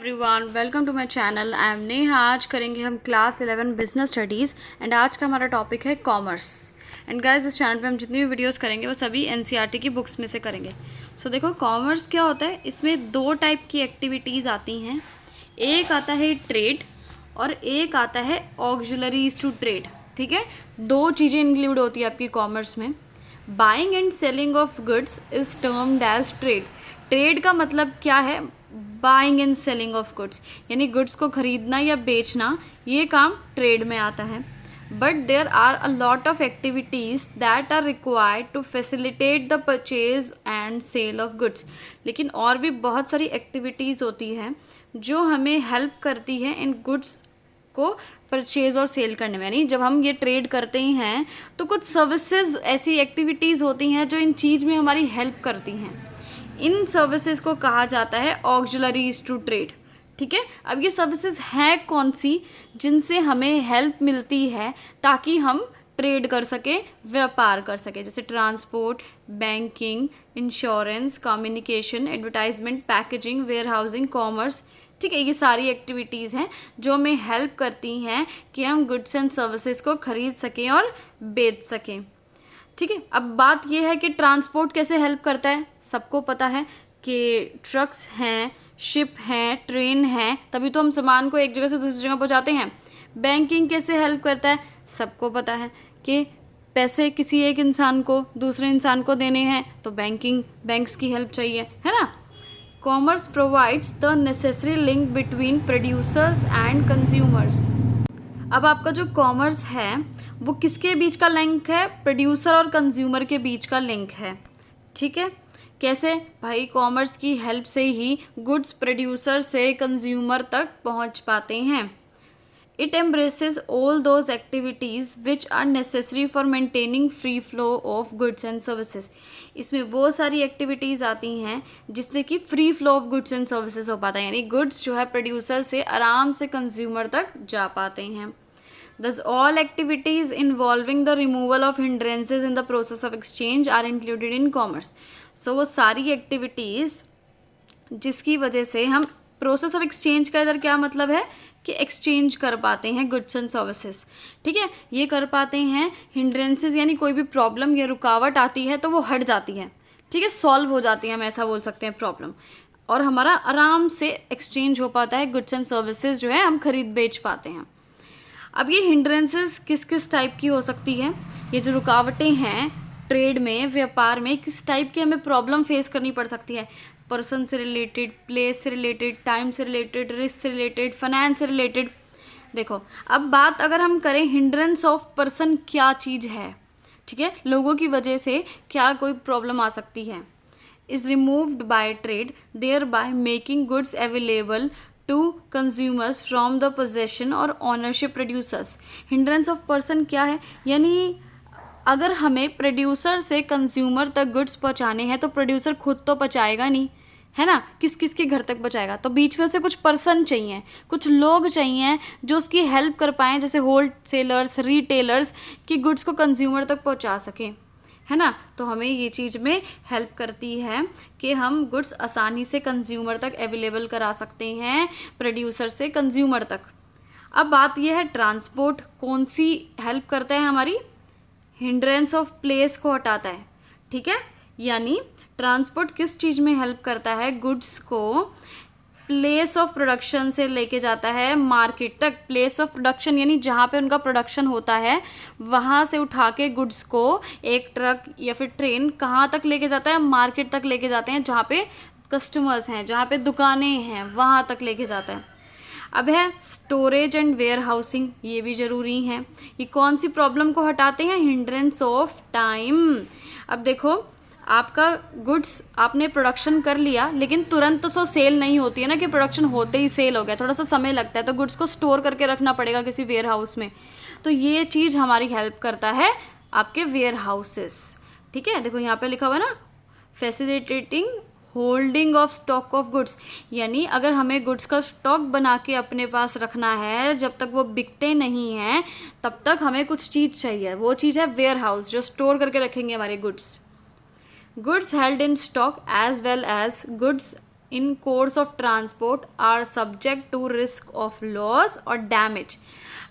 Everyone, welcome to my channel. I am Neha. आज करेंगे हम क्लास 11 बिजनेस स्टडीज़ एंड आज का हमारा टॉपिक है कॉमर्स। एंड गाइस, इस चैनल पे हम जितनी भी वीडियोस करेंगे वो सभी एनसीईआरटी की बुक्स में से करेंगे। सो देखो, कॉमर्स क्या होता है, इसमें दो टाइप की एक्टिविटीज़ आती हैं। एक आता है ट्रेड और एक आता है ऑक्सिलरीज टू ट्रेड। ठीक है, दो चीज़ें इंक्लूड होती है आपकी कॉमर्स में। Buying and selling of goods is termed as trade. Trade का मतलब क्या है? Buying and selling of goods, यानी गुड्स को खरीदना या बेचना, ये काम ट्रेड में आता है। But there are a lot of activities that are required to facilitate the purchase and sale of goods. लेकिन और भी बहुत सारी एक्टिविटीज़ होती हैं जो हमें हेल्प करती है इन गुड्स को परचेज और सेल करने में। यानी जब हम ये ट्रेड करते ही हैं तो कुछ सर्विसेज ऐसी एक्टिविटीज़ होती हैं जो इन चीज़ में हमारी हेल्प करती हैं। इन सर्विसेज को कहा जाता है ऑक्सिलरीज टू ट्रेड। ठीक है, अब ये सर्विसेज हैं कौन सी जिनसे हमें हेल्प मिलती है ताकि हम ट्रेड कर सकें, व्यापार कर सकें, जैसे transport, banking, insurance, communication, advertisement, packaging, warehousing, commerce. ठीक है, ये सारी एक्टिविटीज़ हैं जो हमें हेल्प करती हैं कि हम गुड्स एंड सर्विसेज को खरीद सकें और बेच सकें। ठीक है, अब बात यह है कि ट्रांसपोर्ट कैसे हेल्प करता है। सबको पता है कि ट्रक्स हैं, शिप हैं, ट्रेन हैं, तभी तो हम सामान को एक जगह से दूसरी जगह पहुंचाते हैं। बैंकिंग कैसे हेल्प करता है, सबको पता है कि पैसे किसी एक इंसान को दूसरे इंसान को देने हैं तो बैंक्स की हेल्प चाहिए, है ना। Commerce provides the necessary link between producers and consumers. अब आपका जो कॉमर्स है वो किसके बीच का लिंक है? प्रोड्यूसर और कंज्यूमर के बीच का लिंक है। ठीक है, कैसे भाई? कॉमर्स की हेल्प से ही गुड्स प्रोड्यूसर से कंज्यूमर तक पहुंच पाते हैं। It embraces all those activities which are necessary for maintaining free flow of goods and services. इसमें वो सारी एक्टिविटीज़ आती हैं जिससे कि free flow of goods and services हो पाता है, यानी गुड्स जो है प्रोड्यूसर से आराम से कंज्यूमर तक जा पाते हैं। Thus, all activities involving the removal of hindrances in the process of exchange are included in commerce. So, वो सारी एक्टिविटीज़ जिसकी वजह से हम प्रोसेस ऑफ एक्सचेंज का इधर क्या मतलब है कि एक्सचेंज कर पाते हैं गुड्स एंड सर्विसेज। ठीक है, ये कर पाते हैं। हिंड्रेंसेस यानी कोई भी प्रॉब्लम या रुकावट आती है तो वो हट जाती है। ठीक है, सॉल्व हो जाती है, हम ऐसा बोल सकते हैं प्रॉब्लम, और हमारा आराम से एक्सचेंज हो पाता है। गुड्स एंड सर्विसेज जो है हम खरीद बेच पाते हैं। अब ये हिंड्रेंसेस किस किस टाइप की हो सकती है? ये जो रुकावटें हैं ट्रेड में, व्यापार में, किस टाइप की हमें प्रॉब्लम फेस करनी पड़ सकती है? पर्सन से रिलेटेड, प्लेस से रिलेटेड, टाइम से रिलेटेड, रिस्क से रिलेटेड, फाइनेंस से रिलेटेड। देखो, अब बात अगर हम करें हिंड्रेंस ऑफ पर्सन क्या चीज़ है, ठीक है, लोगों की वजह से क्या कोई प्रॉब्लम आ सकती है। Is removed by trade thereby making goods available to consumers from the possession और ownership producers. Hindrance of person क्या है? यानी अगर हमें प्रोड्यूसर से कंज्यूमर तक गुड्स पहुंचाने हैं तो प्रोड्यूसर खुद तो पहुंचाएगा नहीं, है ना, किस किस के घर तक पहुंचाएगा? तो बीच में से कुछ पर्सन चाहिए, कुछ लोग चाहिए जो उसकी हेल्प कर पाएँ, जैसे होल सेलर्स, रिटेलर्स, कि गुड्स को कंज्यूमर तक पहुँचा सकें, है ना। तो हमें ये चीज़ में हेल्प करती है कि हम गुड्स आसानी से कंज्यूमर तक अवेलेबल करा सकते हैं, प्रोड्यूसर से कंज्यूमर तक। अब बात यह है ट्रांसपोर्ट कौन सी हेल्प करता है हमारी? हिंड्रेंस ऑफ प्लेस को हटाता है। ठीक है, यानी ट्रांसपोर्ट किस चीज़ में हेल्प करता है? गुड्स को प्लेस ऑफ प्रोडक्शन से लेके जाता है मार्केट तक। प्लेस ऑफ प्रोडक्शन यानी जहाँ पे उनका प्रोडक्शन होता है वहाँ से उठा के गुड्स को एक ट्रक या फिर ट्रेन कहाँ तक लेके जाता है? मार्केट तक लेके जाते हैं, जहाँ पे कस्टमर्स हैं, जहाँ पे दुकानें हैं, वहाँ तक लेके जाता है। अब है स्टोरेज एंड वेयर हाउसिंग, ये भी ज़रूरी हैं। ये कौन सी प्रॉब्लम को हटाते हैं? Hindrance of time. अब देखो, आपका गुड्स आपने प्रोडक्शन कर लिया लेकिन तुरंत तो सेल नहीं होती है ना, कि प्रोडक्शन होते ही सेल हो गया, थोड़ा सा समय लगता है, तो गुड्स को स्टोर करके रखना पड़ेगा किसी वेयर हाउस में। तो ये चीज़ हमारी हेल्प करता है आपके वेयर हाउसेस। ठीक है, देखो यहाँ पे लिखा हुआ है ना, facilitating holding of stock of goods, यानी अगर हमें गुड्स का स्टॉक बना के अपने पास रखना है, जब तक वो बिकते नहीं हैं तब तक हमें कुछ चीज़ चाहिए, वो चीज़ है वेयर हाउस, जो स्टोर करके रखेंगे हमारे goods. Goods held in stock as well as goods in course of transport are subject to risk of loss और डैमेज।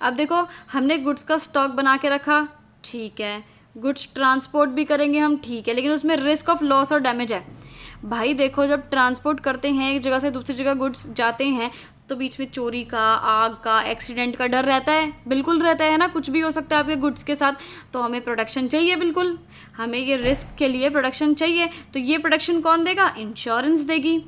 अब देखो, हमने गुड्स का स्टॉक बना के रखा, ठीक है, गुड्स ट्रांसपोर्ट भी करेंगे हम, ठीक है, लेकिन उसमें रिस्क ऑफ लॉस और डैमेज है। भाई देखो, जब ट्रांसपोर्ट करते हैं एक जगह से दूसरी जगह गुड्स जाते हैं तो बीच में चोरी का, आग का, एक्सीडेंट का डर रहता है, बिल्कुल रहता है ना, कुछ भी हो सकता है आपके गुड्स के साथ। तो हमें प्रोटेक्शन चाहिए, बिल्कुल हमें ये रिस्क के लिए प्रोटेक्शन चाहिए। तो ये प्रोटेक्शन कौन देगा? इंश्योरेंस देगी,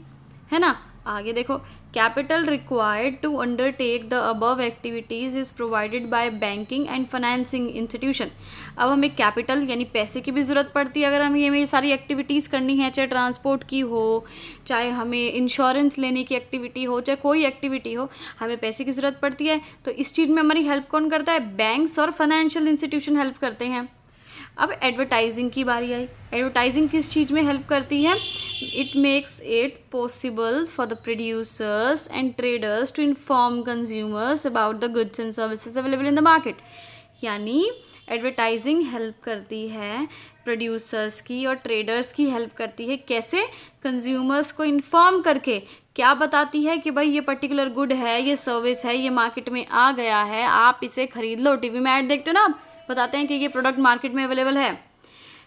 है ना। आगे देखो, capital required to undertake the above activities is provided by banking and financing institution. अब हमें कैपिटल यानी पैसे की भी ज़रूरत पड़ती है अगर हमें ये सारी एक्टिविटीज़ करनी है, चाहे ट्रांसपोर्ट की हो, चाहे हमें इंश्योरेंस लेने की एक्टिविटी हो, चाहे कोई एक्टिविटी हो, हमें पैसे की ज़रूरत पड़ती है। तो इस चीज़ में हमारी हेल्प कौन करता है? बैंक्स और फाइनेंशियल इंस्टीट्यूशन हेल्प करते हैं। अब एडवर्टाइजिंग की बारी आई। एडवर्टाइजिंग किस चीज़ में हेल्प करती है? It makes it possible for the producers and traders to inform consumers about the goods and services available in the market. यानी एडवर्टाइजिंग हेल्प करती है प्रोड्यूसर्स की और ट्रेडर्स की हेल्प करती है। कैसे? कंज्यूमर्स को इन्फॉर्म करके। क्या बताती है कि भाई ये पर्टिकुलर गुड है, ये सर्विस है, ये मार्केट में आ गया है, आप इसे खरीद लो। टीवी में ऐड देखते हो ना, बताते हैं कि ये प्रोडक्ट मार्केट में अवेलेबल है।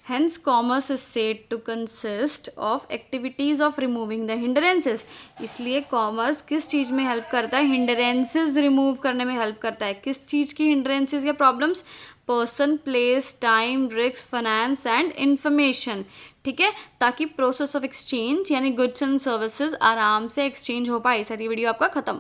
Hence, commerce is said to consist of activities of removing the hindrances। इसलिए कॉमर्स किस चीज़ में हेल्प करता है? हिंड्रेंसेस रिमूव करने में हेल्प करता है। किस चीज़ की हिंड्रेंसेस या problems? Person, place, time, risk, finance and information. ठीक है, ताकि प्रोसेस ऑफ एक्सचेंज यानी गुड्स एंड सर्विसेज आराम से एक्सचेंज हो पाए। सर ये वीडियो आपका खत्म।